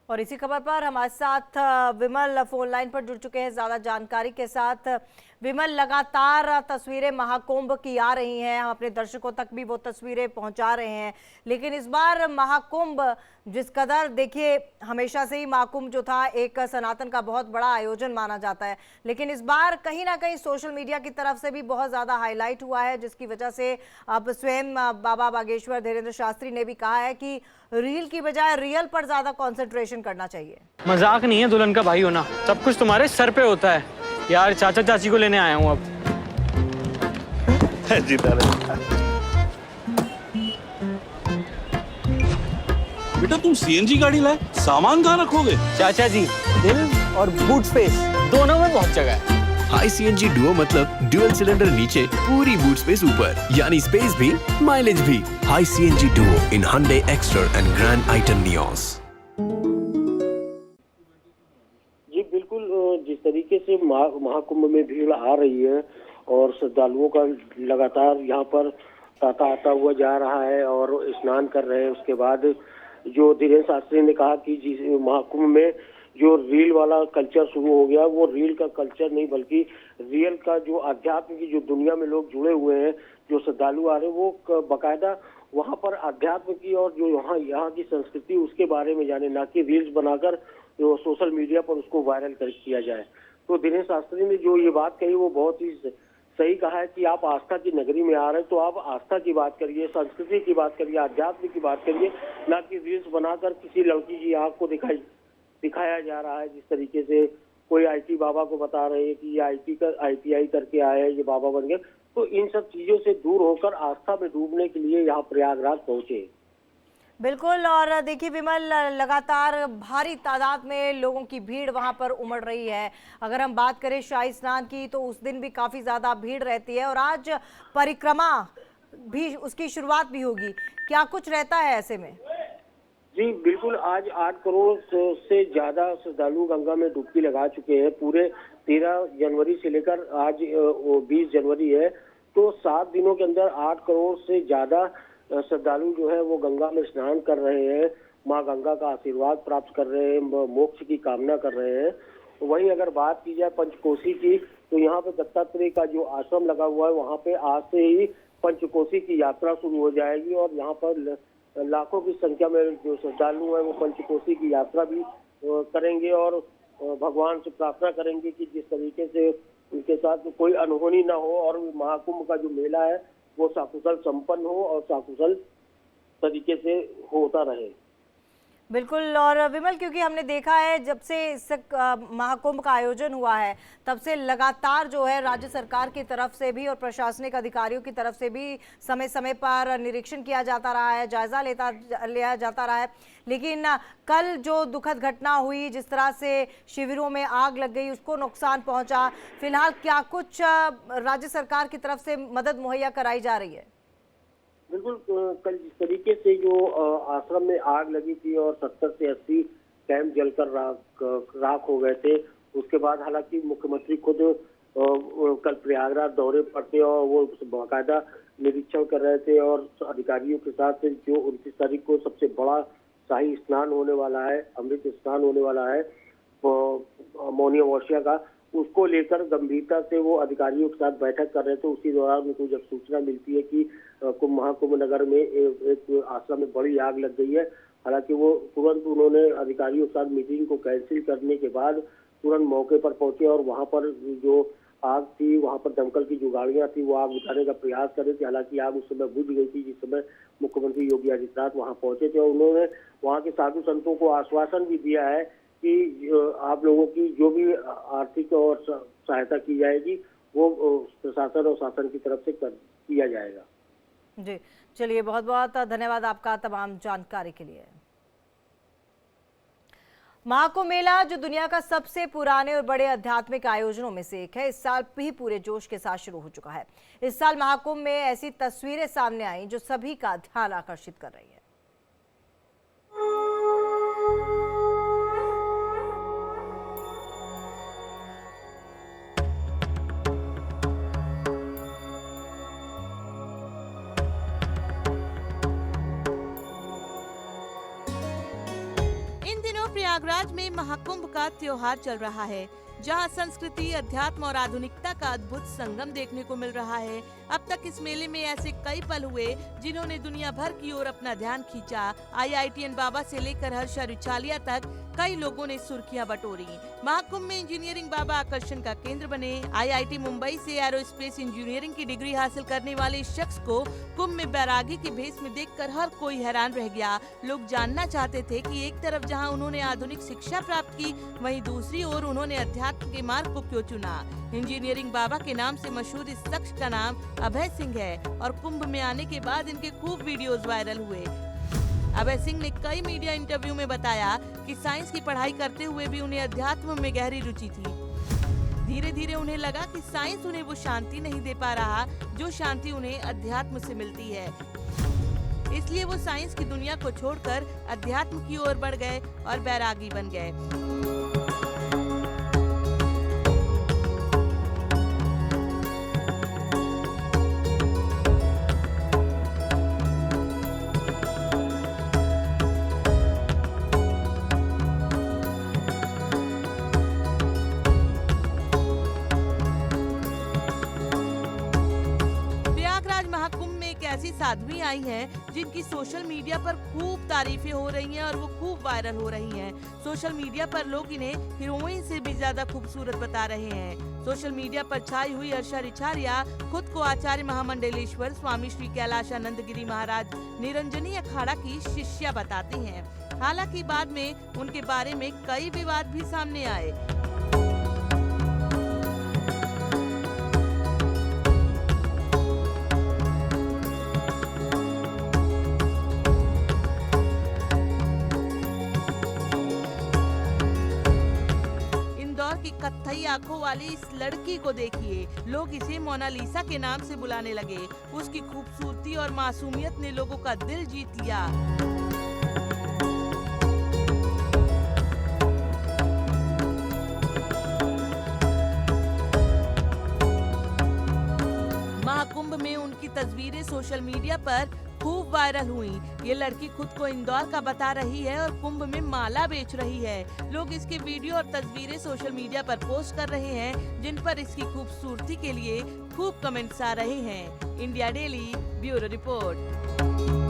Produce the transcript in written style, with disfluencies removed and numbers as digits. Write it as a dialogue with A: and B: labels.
A: और इसी खबर पर हमारे साथ विमल फोन लाइन पर जुड़ चुके हैं ज्यादा जानकारी के साथ। विमल, लगातार तस्वीरें महाकुंभ की आ रही हैं, हम अपने दर्शकों तक भी वो तस्वीरें पहुंचा रहे हैं, लेकिन इस बार महाकुंभ जिस कदर, देखिए हमेशा से ही महाकुंभ जो था एक सनातन का बहुत बड़ा आयोजन माना जाता है, लेकिन इस बार कहीं ना कहीं सोशल मीडिया की तरफ से भी बहुत ज्यादा हाईलाइट हुआ है, जिसकी वजह से अब स्वयं बाबा बागेश्वर धीरेन्द्र शास्त्री ने भी कहा है कि रील की बजाय रियल पर ज्यादा कंसंट्रेशन करना चाहिए।
B: मजाक नहीं है दुल्हन का भाई होना, सब कुछ तुम्हारे सर पे होता है यार। चाचा चाची को लेने आया हूँ अब।
C: बेटा तुम सीएनजी गाड़ी लाए, सामान कहाँ रखोगे?
B: चाचा जी, दिल और बूट स्पेस दोनों में बहुत जगह है।
D: हाई सीएनजी डुओ मतलब ड्यूअल सिलेंडर नीचे, पूरी बूट स्पेस ऊपर, यानी स्पेस भी माइलेज भी। Hi CNG duo in Hyundai Exter and grand आइटन नियोस।
E: जी बिल्कुल, जिस तरीके से महाकुंभ में भीड़ आ रही है और श्रद्धालुओं का लगातार यहाँ पर तांता आता हुआ जा रहा है और स्नान कर रहे हैं। उसके बाद जो धीरेन्द्र शास्त्री ने कहा कि जिस महाकुंभ में जो रील वाला कल्चर शुरू हो गया, वो रील का कल्चर नहीं बल्कि रियल का जो अध्यात्म की जो दुनिया में लोग जुड़े हुए हैं, जो श्रद्धालु आ रहे हैं, वो बकायदा वहाँ पर अध्यात्म की और जो यहाँ की संस्कृति उसके बारे में जाने, ना कि रील्स बनाकर जो सोशल मीडिया पर उसको वायरल किया जाए। तो दिनेश शास्त्री ने जो ये बात कही वो बहुत ही सही कहा है कि आप आस्था की नगरी में आ रहे हैं तो आप आस्था की बात करिए, संस्कृति की बात करिए, अध्यात्म की बात करिए, ना कि रील्स बनाकर किसी लड़की की आंख को दिखाया जा रहा है। जिस तरीके से कोई आईटी बाबा को बता रहे हैं कि ये आईटीआई करके आए हैं, ये बाबा बन गए। तो इन सब चीजों से दूर होकर आस्था में डूबने के लिए यहाँ प्रयागराज पहुंचे।
A: बिल्कुल, और देखिए विमल, लगातार भारी तादाद में लोगों की भीड़ वहां पर उमड़ रही है। अगर हम बात करें शाही स्नान की तो उस दिन भी काफी ज्यादा भीड़ रहती है और आज परिक्रमा भी, उसकी शुरुआत भी होगी। क्या कुछ रहता है ऐसे में?
E: जी बिल्कुल, आज 8 करोड़ से ज्यादा श्रद्धालु गंगा में डुबकी लगा चुके हैं। पूरे 13 जनवरी से लेकर आज 20 जनवरी है, तो 7 दिनों के अंदर 8 करोड़ से ज्यादा श्रद्धालु जो है वो गंगा में स्नान कर रहे हैं, माँ गंगा का आशीर्वाद प्राप्त कर रहे हैं, मोक्ष की कामना कर रहे हैं। वहीं अगर बात की जाए पंचकोसी की, तो यहाँ पे दत्तात्रेय का जो आश्रम लगा हुआ है, वहाँ पे आज से ही पंचकोसी की यात्रा शुरू हो जाएगी और यहाँ पर लाखों की संख्या में जो श्रद्धालु हैं वो पंचकोसी की यात्रा भी करेंगे और भगवान से प्रार्थना करेंगे कि जिस तरीके से उनके साथ कोई अनहोनी ना हो और महाकुंभ का जो मेला है वो सकुशल संपन्न हो और सकुशल तरीके से होता रहे।
A: बिल्कुल, और विमल, क्योंकि हमने देखा है जब से इस महाकुंभ का आयोजन हुआ है तब से लगातार जो है राज्य सरकार की तरफ से भी और प्रशासनिक अधिकारियों की तरफ से भी समय समय पर निरीक्षण किया जाता रहा है, जायजा लिया जाता रहा है, लेकिन कल जो दुखद घटना हुई, जिस तरह से शिविरों में आग लग गई, उसको नुकसान पहुंचा, फिलहाल क्या कुछ राज्य सरकार की तरफ से मदद मुहैया कराई जा रही है?
E: बिल्कुल, कल जिस तरीके से जो आश्रम में आग लगी थी और 70 से 80 कैंप जलकर राख हो गए थे, उसके बाद हालांकि मुख्यमंत्री खुद कल प्रयागराज दौरे पर थे और वो बाकायदा निरीक्षण कर रहे थे और अधिकारियों के साथ जो 29 तारीख को सबसे बड़ा शाही स्नान होने वाला है, अमृत स्नान होने वाला है मौनी अमावस्या का, उसको लेकर गंभीरता से वो अधिकारियों के साथ बैठक कर रहे थे। उसी दौरान उनको जब सूचना मिलती है कि महाकुंभ नगर में एक आश्रम में बड़ी आग लग गई है, हालांकि वो तुरंत उन्होंने अधिकारियों के साथ मीटिंग को कैंसिल करने के बाद तुरंत मौके पर पहुंचे और वहां पर जो आग थी, वहां पर दमकल की जो गाड़ियां थी वो आग बुझाने का प्रयास कर रही थी। हालांकि आग उस समय बुझ गई थी जिस समय मुख्यमंत्री योगी आदित्यनाथ वहां पहुंचे थे और उन्होंने वहां के साधु संतों को आश्वासन भी दिया है कि आप लोगों की जो भी आर्थिक और सहायता की जाएगी वो प्रशासन और शासन की तरफ से किया जाएगा।
A: जी चलिए, बहुत बहुत धन्यवाद आपका तमाम जानकारी के लिए। महाकुंभ मेला जो दुनिया का सबसे पुराने और बड़े आध्यात्मिक आयोजनों में से एक है, इस साल भी पूरे जोश के साथ शुरू हो चुका है। इस साल महाकुंभ में ऐसी तस्वीरें सामने आई जो सभी का ध्यान आकर्षित कर रही है।
F: प्रयागराज में महाकुंभ का त्योहार चल रहा है, जहां संस्कृति, अध्यात्म और आधुनिकता का अद्भुत संगम देखने को मिल रहा है। अब तक इस मेले में ऐसे कई पल हुए जिन्होंने दुनिया भर की ओर अपना ध्यान खींचा। IITN बाबा से लेकर हर्षा रिचालिया तक कई लोगों ने सुर्खियां बटोरी। महाकुंभ में इंजीनियरिंग बाबा आकर्षण का केंद्र बने। IIT मुंबई से एरोस्पेस इंजीनियरिंग की डिग्री हासिल करने वाले इस शख्स को कुंभ में बैरागी के भेष में देखकर हर कोई हैरान रह गया। लोग जानना चाहते थे कि एक तरफ जहां उन्होंने आधुनिक शिक्षा प्राप्त की, वहीं दूसरी ओर उन्होंने अध्यात्म के मार्ग को क्यों चुना। इंजीनियरिंग बाबा के नाम से मशहूर इस शख्स का नाम अभय सिंह है और कुंभ में आने के बाद इनके खूब वीडियोस वायरल हुए। अभय सिंह ने कई मीडिया इंटरव्यू में बताया कि साइंस की पढ़ाई करते हुए भी उन्हें अध्यात्म में गहरी रुचि थी। धीरे धीरे उन्हें लगा कि साइंस उन्हें वो शांति नहीं दे पा रहा जो शांति उन्हें अध्यात्म से मिलती है। इसलिए वो साइंस की दुनिया को छोड़कर अध्यात्म की ओर बढ़ गए और बैरागी बन गए। महाकुंभ में एक ऐसी साध्वी आई हैं जिनकी सोशल मीडिया पर खूब तारीफें हो रही हैं और वो खूब वायरल हो रही हैं। सोशल मीडिया पर लोग इन्हें हीरोइन से भी ज्यादा खूबसूरत बता रहे हैं। सोशल मीडिया पर छाई हुई हर्षा रिचालिया खुद को आचार्य महामंडलेश्वर स्वामी श्री कैलाशानंद गिरी महाराज निरंजनी अखाड़ा की शिष्या बताती हैं। हालांकि बाद में उनके बारे में कई विवाद भी सामने आए। की कत्थई आंखों वाली इस लड़की को देखिए, लोग इसे मोनालिसा के नाम से बुलाने लगे। उसकी खूबसूरती और मासूमियत ने लोगों का दिल जीत लिया। महाकुंभ में उनकी तस्वीरें सोशल मीडिया पर खूब वायरल हुई। ये लड़की खुद को इंदौर का बता रही है और कुंभ में माला बेच रही है। लोग इसके वीडियो और तस्वीरें सोशल मीडिया पर पोस्ट कर रहे हैं, जिन पर इसकी खूबसूरती के लिए खूब कमेंट्स आ रहे हैं। India daily bureau report.